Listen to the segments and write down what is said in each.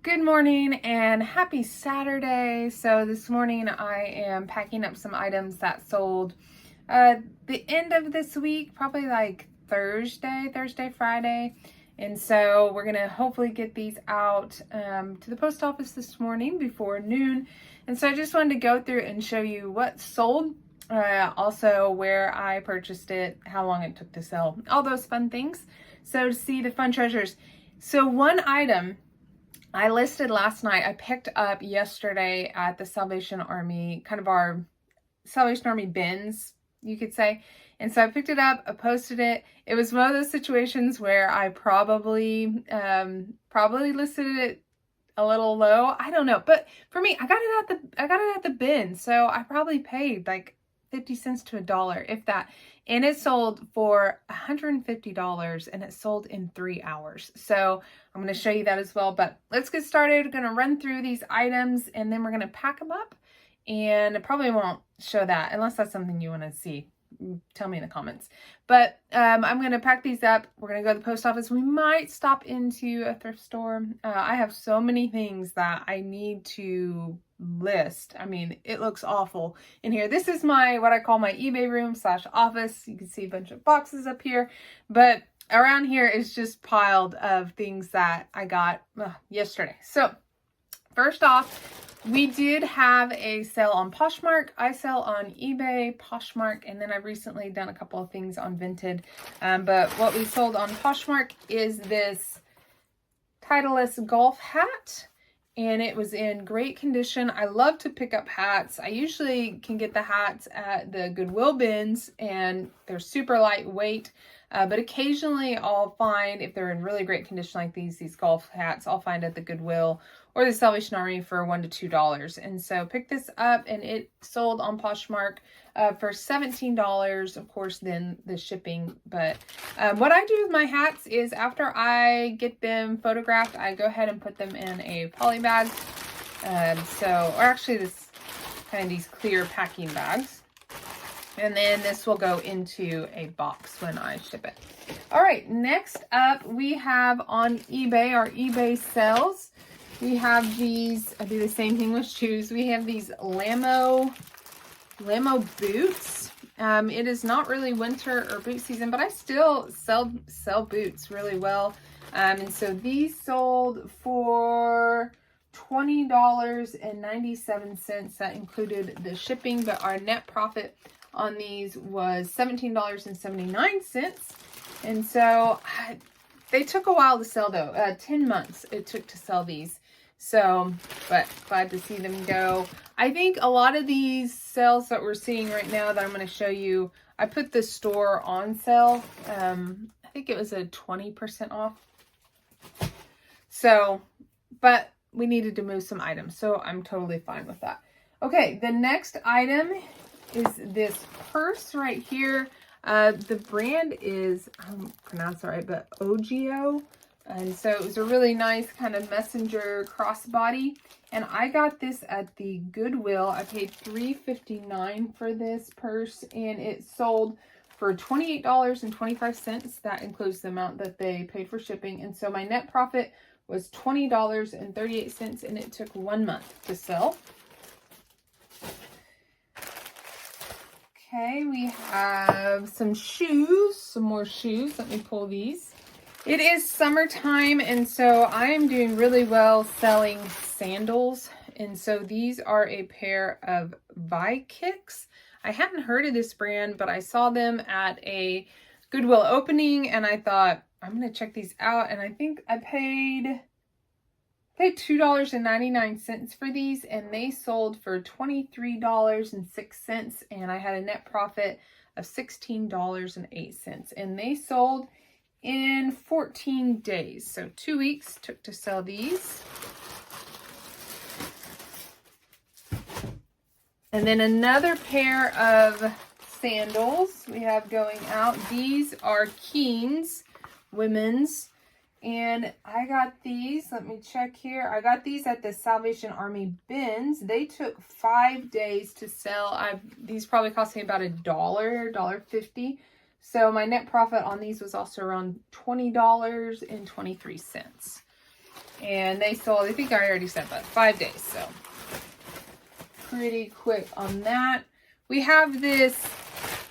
Good morning and happy Saturday. So this morning I am packing up some items that sold the end of this week, probably like Thursday, Friday. And so we're going to hopefully get these out to the post office this morning before noon. And so I just wanted to go through and show you what sold, also where I purchased it, how long it took to sell, all those fun things. So to see the fun treasures. So one item I listed last night, I picked up yesterday at the Salvation Army, kind of our Salvation Army bins, you could say. And so I picked it up, I posted it. It was one of those situations where I probably listed it a little low. I don't know. But for me, I got it at the bin. So I probably paid like 50 cents to $1, if that. And it sold for $150 and it sold in 3 hours. So I'm going to show you that as well. But let's get started. We're going to run through these items and then we're going to pack them up. And I probably won't show that unless that's something you want to see. Tell me in the comments. But I'm going to pack these up. We're going to go to the post office. We might stop into a thrift store. I have so many things that I need to list. I mean, it looks awful in here. This is what I call my eBay room / office. You can see a bunch of boxes up here. But around here is just piled of things that I got yesterday. So first off, we did have a sale on Poshmark. I sell on eBay, Poshmark, and then I've recently done a couple of things on Vinted. But what we sold on Poshmark is this Titleist golf hat, and it was in great condition. I love to pick up hats. I usually can get the hats at the Goodwill bins, and they're super lightweight. But occasionally I'll find, if they're in really great condition like these golf hats, I'll find at the Goodwill or the Salvation Army for $1 to $2. And so pick this up, and it sold on Poshmark for $17. Of course, then the shipping. But what I do with my hats is after I get them photographed, I go ahead and put them in a poly bag. Or actually these clear packing bags. And then this will go into a box when I ship it. All right, next up we have on eBay, our eBay sales. We have these, I do the same thing with shoes. We have these Lamo boots. It is not really winter or boot season, but I still sell boots really well. And so these sold for $20.97. That included the shipping, but our net profit on these was $17.79. And so they took a while to sell though. 10 months it took to sell these. So, but glad to see them go. I think a lot of these sales that we're seeing right now that I'm going to show you, I put the store on sale. I think it was a 20% off. So, but we needed to move some items. So I'm totally fine with that. Okay, the next item is this purse right here. The brand is, I don't pronounce it right, but Ogio. And so it was a really nice kind of messenger crossbody. And I got this at the Goodwill. I paid $3.59 for this purse, and it sold for $28.25. That includes the amount that they paid for shipping. And so my net profit was $20.38, and it took 1 month to sell. Okay, we have some more shoes. Let me pull these. It is summertime, and so I am doing really well selling sandals. And so these are a pair of Vikicks. I hadn't heard of this brand, but I saw them at a Goodwill opening, and I thought, I'm going to check these out. And I think I paid $2.99 for these, and they sold for $23.06, and I had a net profit of $16.08, and they sold in 14 days. So 2 weeks took to sell these. And then another pair of sandals we have going out. These are Keen's women's. And I got these, let me check here. I got these at the Salvation Army bins. They took 5 days to sell. These probably cost me about $1.50. So my net profit on these was also around $20.23. And they sold, I think I already said that, 5 days. So pretty quick on that. We have this,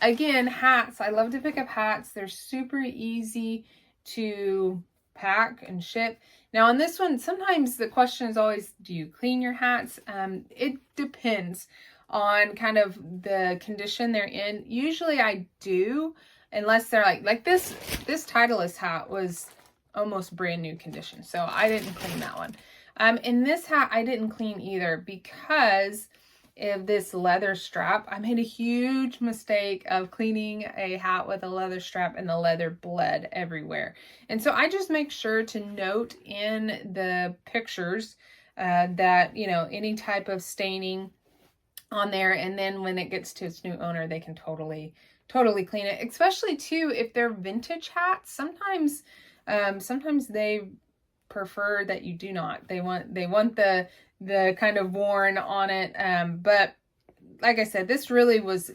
again, hats. I love to pick up hats. They're super easy to pack and ship. Now on this one, sometimes the question is always, do you clean your hats? It depends on kind of the condition they're in. Usually I do, unless they're like this Titleist hat was almost brand new condition, so I didn't clean that one. In this hat, I didn't clean either because of this leather strap. I made a huge mistake of cleaning a hat with a leather strap, and the leather bled everywhere. And so I just make sure to note in the pictures that, you know, any type of staining on there, and then when it gets to its new owner, they can totally clean it. Especially too, if they're vintage hats, sometimes they prefer that you do not. They want the kind of worn on it. But like I said, this really was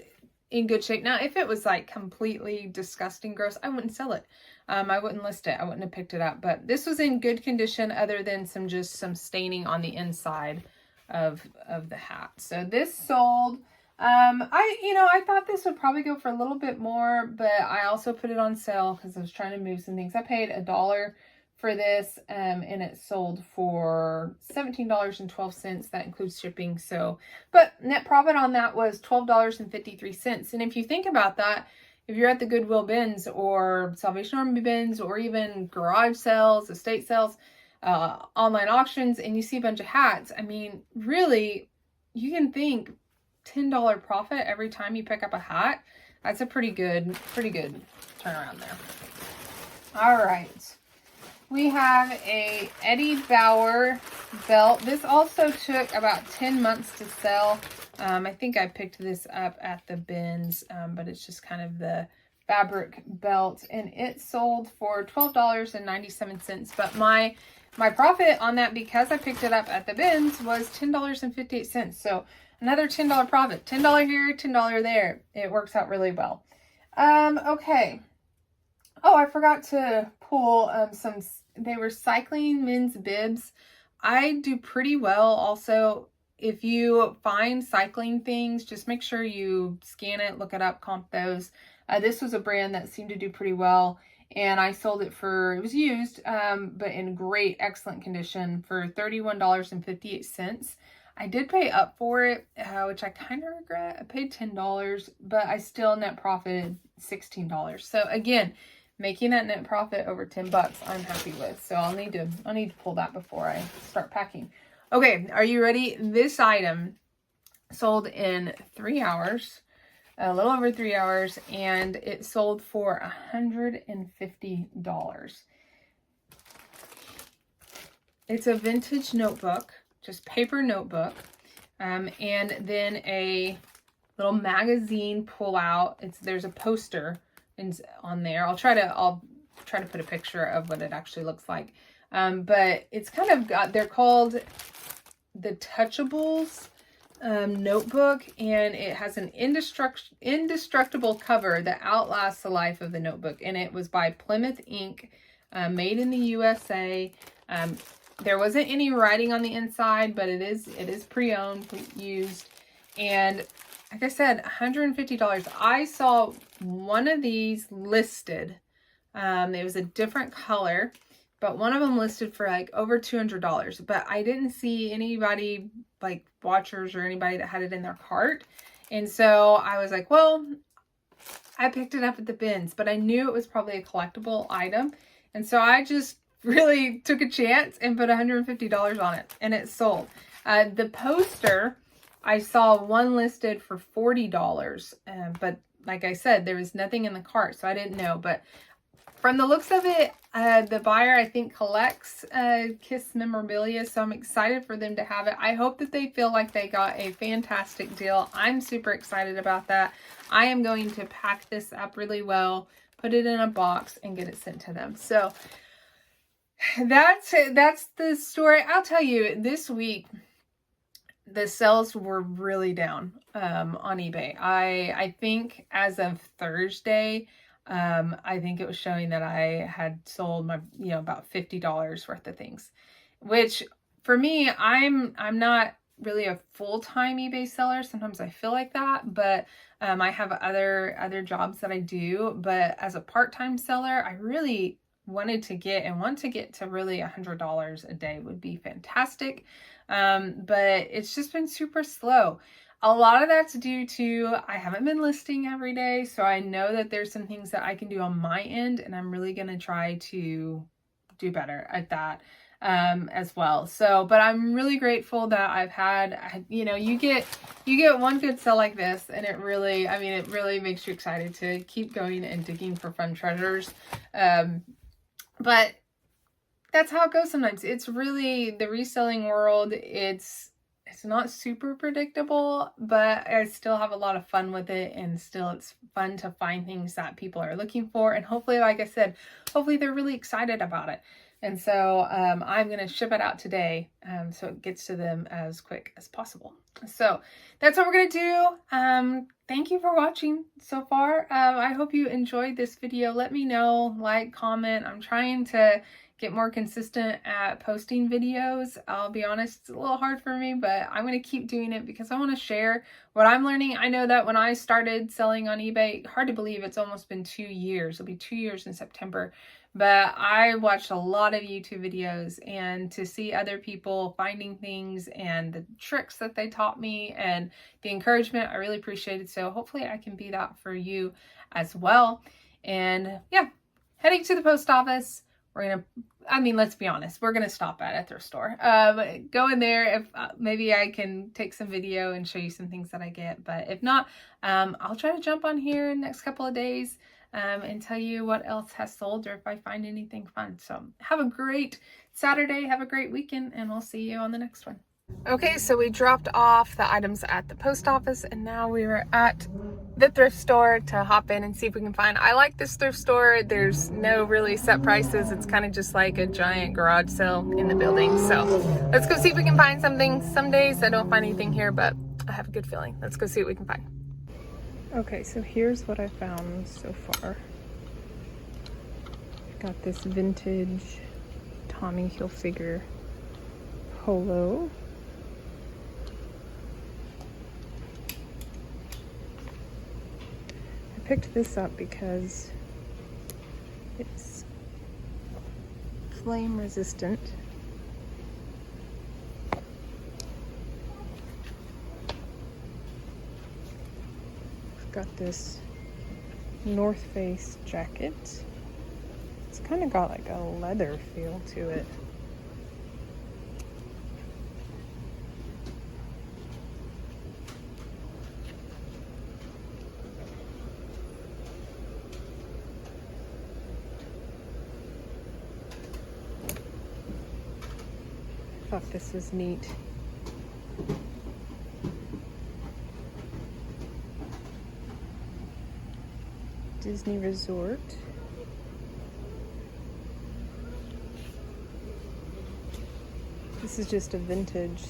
in good shape. Now, if it was like completely disgusting, gross, I wouldn't sell it. I wouldn't list it. I wouldn't have picked it up. But this was in good condition, other than some staining on the inside of the hat. So this sold. I thought this would probably go for a little bit more, but I also put it on sale because I was trying to move some things. I paid $1 for this, and it sold for $17.12. That includes shipping. So, but net profit on that was $12.53. And if you think about that, if you're at the Goodwill bins or Salvation Army bins, or even garage sales, estate sales, online auctions, and you see a bunch of hats, I mean, really, you can think $10 profit every time you pick up a hat. That's a pretty good turnaround there. All right. We have a Eddie Bauer belt. This also took about 10 months to sell. I think I picked this up at the bins, but it's just kind of the fabric belt, and it sold for $12.97. But my profit on that, because I picked it up at the bins, was $10.58. So another $10 profit. $10 here, $10 there. It works out really well. Okay. Oh, I forgot to pull they were cycling men's bibs. I do pretty well also. If you find cycling things, just make sure you scan it, look it up, comp those. This was a brand that seemed to do pretty well, and I sold it it was used, but in great, excellent condition, for $31.58. I did pay up for it, which I kind of regret. I paid $10, but I still net profited $16. So again, making that net profit over $10, I'm happy with. So I'll need to pull that before I start packing. Okay, are you ready? This item sold in 3 hours, a little over 3 hours, and it sold for $150. It's a vintage notebook, just paper notebook, and then a little magazine pull out. There's a poster on there. I'll try to put a picture of what it actually looks like. But it's kind of they're called the Touchables notebook, and it has an indestructible cover that outlasts the life of the notebook. And it was by Plymouth Ink, made in the USA. There wasn't any writing on the inside, but it is pre-owned, used, and like I said, $150. I saw one of these listed. It was a different color, but one of them listed for like over $200. But I didn't see anybody, like watchers or anybody, that had it in their cart. And so I was like, well, I picked it up at the bins, but I knew it was probably a collectible item. And so I just really took a chance and put $150 on it, and it sold. The poster, I saw one listed for $40, but like I said, there was nothing in the cart, so I didn't know. But from the looks of it, the buyer, I think, collects Kiss memorabilia, so I'm excited for them to have it. I hope that they feel like they got a fantastic deal. I'm super excited about that. I am going to pack this up really well, put it in a box, and get it sent to them. So that's the story. I'll tell you, this week, the sales were really down on eBay. I think as of Thursday, I think it was showing that I had sold my, about $50 worth of things. which for me, I'm not really a full-time eBay seller. Sometimes I feel like that, but I have other jobs that I do. But as a part-time seller, I really want to get to really $100 a day would be fantastic. But it's just been super slow. A lot of that's due to I haven't been listing every day, so I know that there's some things that I can do on my end, and I'm really going to try to do better at that as well. So, but I'm really grateful that I've had, you know, you get one good sale like this, and it really, I mean, it really makes you excited to keep going and digging for fun treasures. But that's how it goes sometimes. It's really the reselling world. It's not super predictable, but I still have a lot of fun with it, and still it's fun to find things that people are looking for, and hopefully, like I said, hopefully they're really excited about it. And so I'm going to ship it out today so it gets to them as quick as possible. So that's what we're going to do. Thank you for watching so far. I hope you enjoyed this video. Let me know, like, comment. I'm trying to get more consistent at posting videos. I'll be honest, it's a little hard for me, but I'm going to keep doing it because I want to share what I'm learning. I know that when I started selling on eBay, hard to believe it's almost been 2 years. It'll be 2 years in September. But I watched a lot of YouTube videos, and to see other people finding things and the tricks that they taught me and the encouragement, I really appreciated. So hopefully I can be that for you as well. And yeah, heading to the post office. We're going to, I mean, let's be honest, we're going to stop at a thrift store. Go in there. If maybe I can take some video and show you some things that I get. But if not, I'll try to jump on here in the next couple of days and tell you what else has sold or if I find anything fun. So have a great Saturday. Have a great weekend, and we'll see you on the next one. Okay, so we dropped off the items at the post office, and now we are at the thrift store to hop in and see if we can find. I like this thrift store. There's no really set prices. It's kind of just like a giant garage sale in the building. So let's go see if we can find something. Some days I don't find anything here, but I have a good feeling. Let's go see what we can find. Okay, so here's what I found so far. Got this vintage Tommy Hilfiger polo. I picked this up because it's flame resistant. Got this North Face jacket. It's kind of got like a leather feel to it. Thought this was neat. Disney Resort. This is just a vintage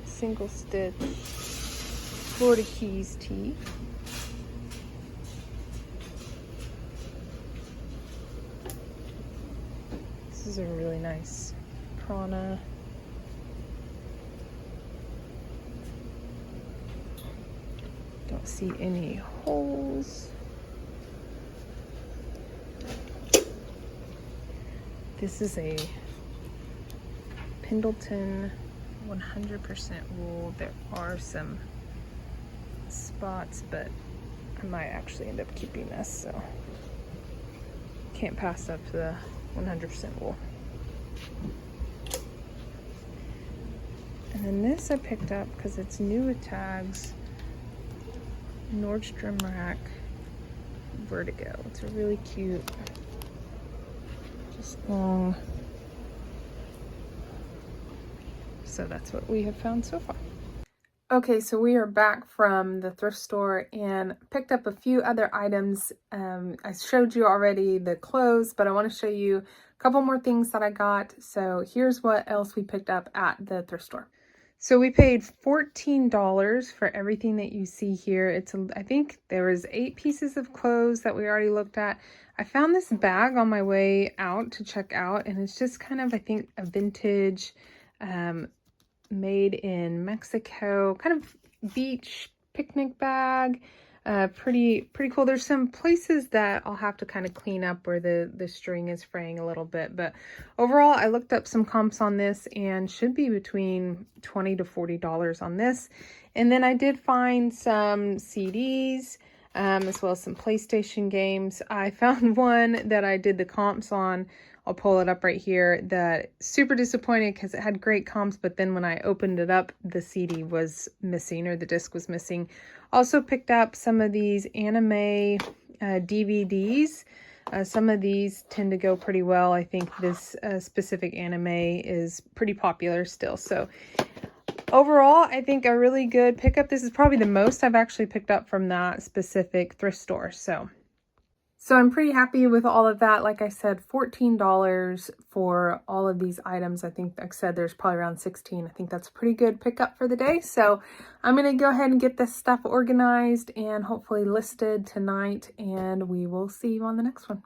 single stitch Florida Keys tee. This is a really nice Prana. Don't see any holes. This is a Pendleton 100% wool. There are some spots, but I might actually end up keeping this, so can't pass up the 100% wool. And then this I picked up because it's new with tags. Nordstrom Rack Vertigo. It's a really cute, just long. So that's what we have found so far. Okay, so we are back from the thrift store and picked up a few other items. I showed you already the clothes, but I want to show you a couple more things that I got. So here's what else we picked up at the thrift store. So we paid $14 for everything that you see here. I think there was 8 pieces of clothes that we already looked at. I found this bag on my way out to check out, and it's just kind of, I think, a vintage, made in Mexico, kind of beach picnic bag. Pretty cool. There's some places that I'll have to kind of clean up where the string is fraying a little bit, but overall I looked up some comps on this and should be between $20 to $40 on this. And then I did find some CDs, as well as some PlayStation games. I found one that I did the comps on. I'll pull it up right here. That super disappointed because it had great comps, but then when I opened it up, the CD was missing, or the disc was missing. Also picked up some of these anime DVDs. Some of these tend to go pretty well. I think this specific anime is pretty popular still. So overall, I think a really good pickup. This is probably the most I've actually picked up from that specific thrift store. So I'm pretty happy with all of that. Like I said, $14 for all of these items. I think, like I said, there's probably around 16. I think that's a pretty good pickup for the day. So I'm going to go ahead and get this stuff organized and hopefully listed tonight, and we will see you on the next one.